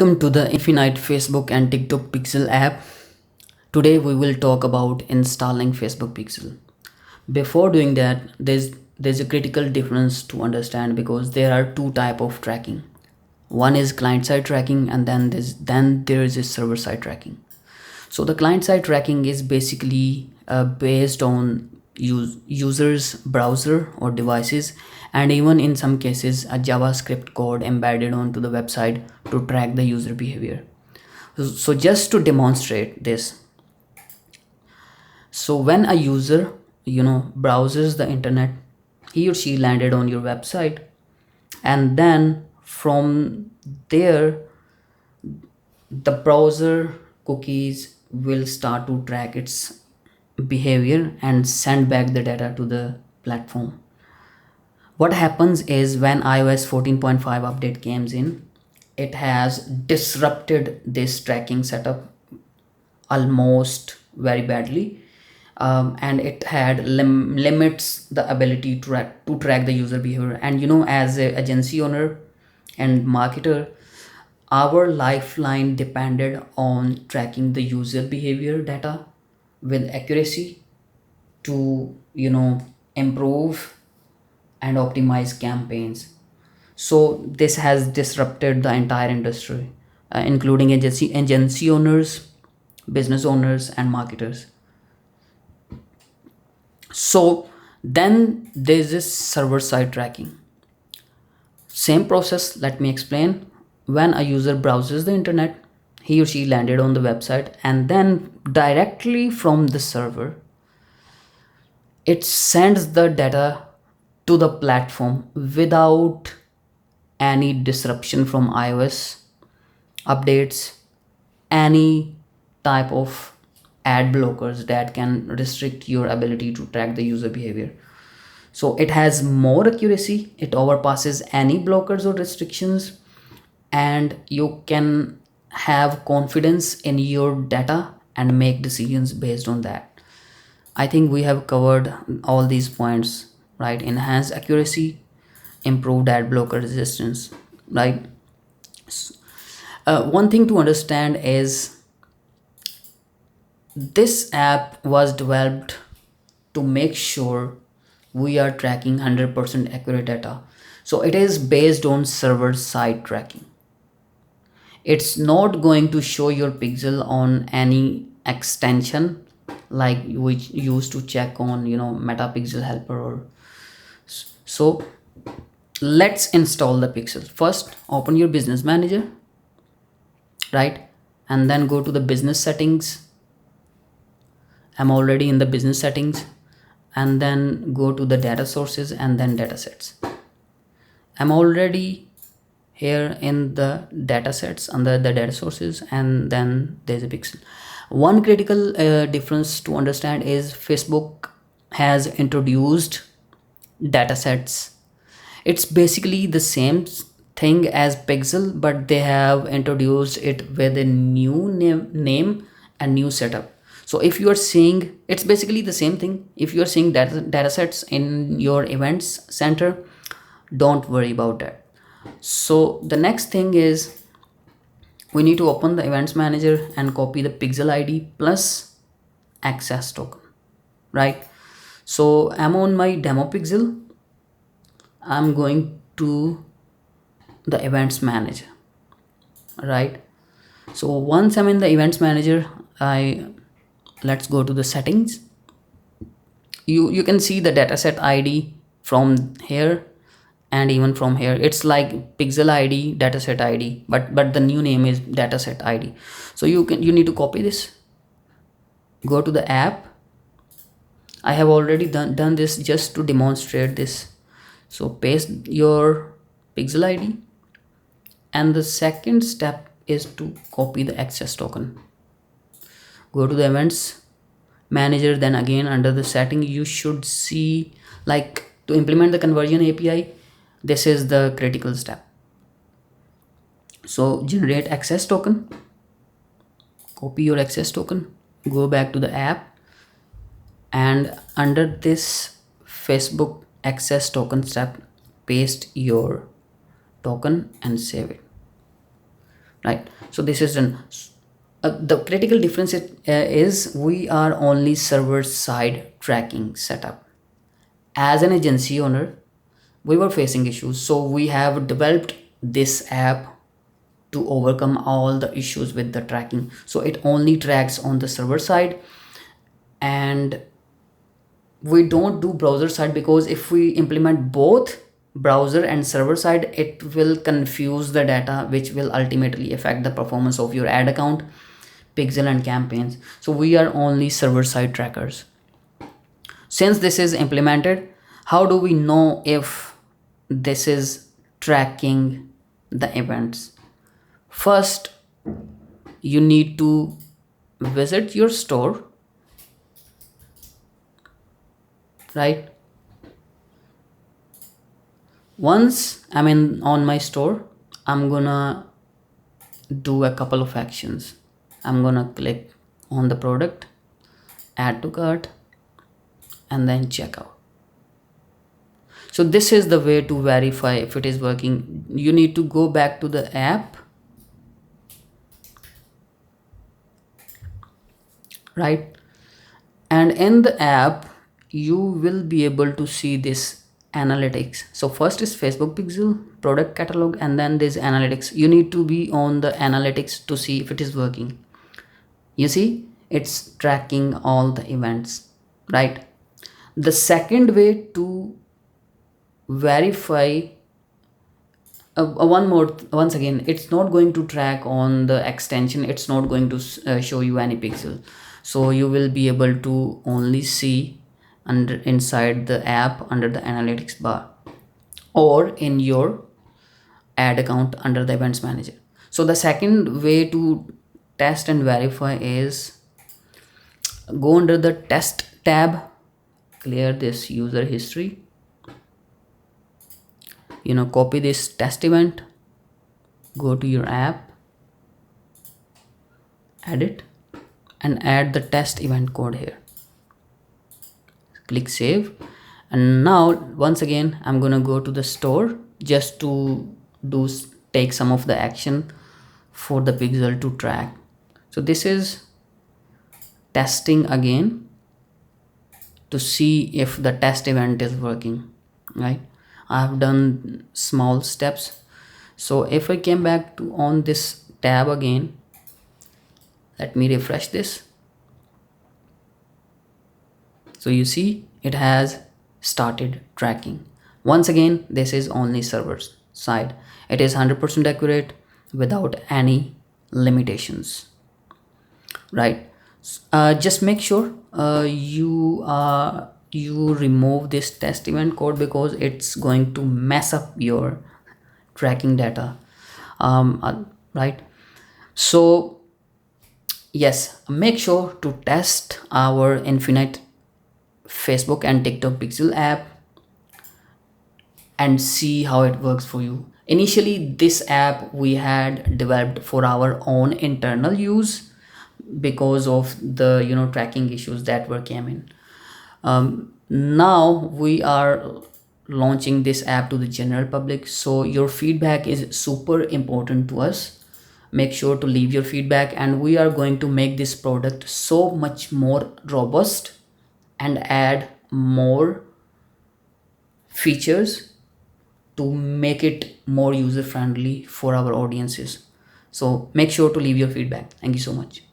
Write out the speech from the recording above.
Welcome to the Infinite Facebook and TikTok Pixel app. Today we will talk about installing Facebook Pixel. Before doing that, there's a critical difference to understand because there are two type of tracking. One is client side tracking and then there is a server side tracking. So the client side tracking is basically based on users browser or devices, and even in some cases a JavaScript code embedded onto the website to track the user behavior. So just to demonstrate this, so when a user browses the internet, he or she landed on your website, and then from there the browser cookies will start to track its behavior and send back the data to the platform. What happens is when iOS 14.5 update comes in, it has disrupted this tracking setup almost very badly, and it had limits the ability to track the user behavior. And as a agency owner and marketer, our lifeline depended on tracking the user behavior data with accuracy to improve and optimize campaigns. So this has disrupted the entire industry, including agency owners, business owners, and marketers. So then there's this server side tracking. Same process, let me explain. When a user browses the internet, he or she landed on the website, and then directly from the server, it sends the data to the platform without any disruption from iOS updates, any type of ad blockers that can restrict your ability to track the user behavior. So it has more accuracy, it overpasses any blockers or restrictions, and you can have confidence in your data and make decisions based on that. I think we have covered all these points, right? Enhanced accuracy, improved ad blocker resistance, right? One thing to understand is this app was developed to make sure we are tracking 100% accurate data. So it is based on server side tracking. It's not going to show your pixel on any extension like we used to check on Meta Pixel Helper or so. Let's install the pixel. First, open your business manager, right? And then go to the business settings. I'm already in the business settings, and then go to the data sources and then data sets. I'm already here in the data sets under the data sources, and then there's a pixel. One critical difference to understand is Facebook has introduced data sets. It's basically the same thing as pixel, but they have introduced it with a new name and new setup. So if you are seeing, it's basically the same thing. If you are seeing data sets in your events center, don't worry about that. So the next thing is we need to open the events manager and copy the pixel ID plus access token, right? So I'm on my demo pixel. I'm going to the events manager, right? So once I'm in the events manager, let's go to the settings. You can see the dataset ID from here, and even from here it's like pixel ID, dataset ID, but the new name is dataset ID. So you need to copy this, go to the app. I have already done this just to demonstrate this. So paste your pixel ID, and the second step is to copy the access token. Go to the events manager, then again under the setting you should see, like, to implement the conversion API, this is the critical step. So generate access token, copy your access token, go back to the app, and under this Facebook access token step, paste your token and save it. right? So this is an the critical difference is we are only server side tracking setup. As an agency owner, we were facing issues, so we have developed this app to overcome all the issues with the tracking. So it only tracks on the server side, and we don't do browser side, because if we implement both browser and server side, it will confuse the data, which will ultimately affect the performance of your ad account, pixel, and campaigns. So we are only server side trackers. Since this is implemented, how do we know if this is tracking the events? First, you need to visit your store, right? Once I'm in on my store, I'm gonna do a couple of actions. I'm gonna click on the product, add to cart, and then checkout. So this is the way to verify if it is working. You need to go back to the app, right? And in the app, you will be able to see this analytics. So first is Facebook pixel, product catalog, and then this analytics. You need to be on the analytics to see if it is working. You see, it's tracking all the events, right? The second way to verify, one more once again, it's not going to track on the extension, it's not going to show you any pixel. So you will be able to only see under inside the app under the analytics bar, or in your ad account under the events manager. So the second way to test and verify is go under the test tab, clear this user history, copy this test event, go to your app, edit, and add the test event code here. Click save. And now once again, I'm gonna go to the store just to take some of the action for the pixel to track. So this is testing again to see if the test event is working, right? I've done small steps. So if I came back to on this tab again, let me refresh this. So you see it has started tracking. Once again, this is only server side. It is 100% accurate without any limitations, right? Just make sure you remove this test event code, because it's going to mess up your tracking data, right? So yes, make sure to test our Infinite Facebook and TikTok Pixel app and see how it works for you. Initially, this app we had developed for our own internal use because of the tracking issues that were came in. Now we are launching this app to the general public, so your feedback is super important to us. Make sure to leave your feedback, and we are going to make this product so much more robust and add more features to make it more user friendly for our audiences. So make sure to leave your feedback. Thank you so much.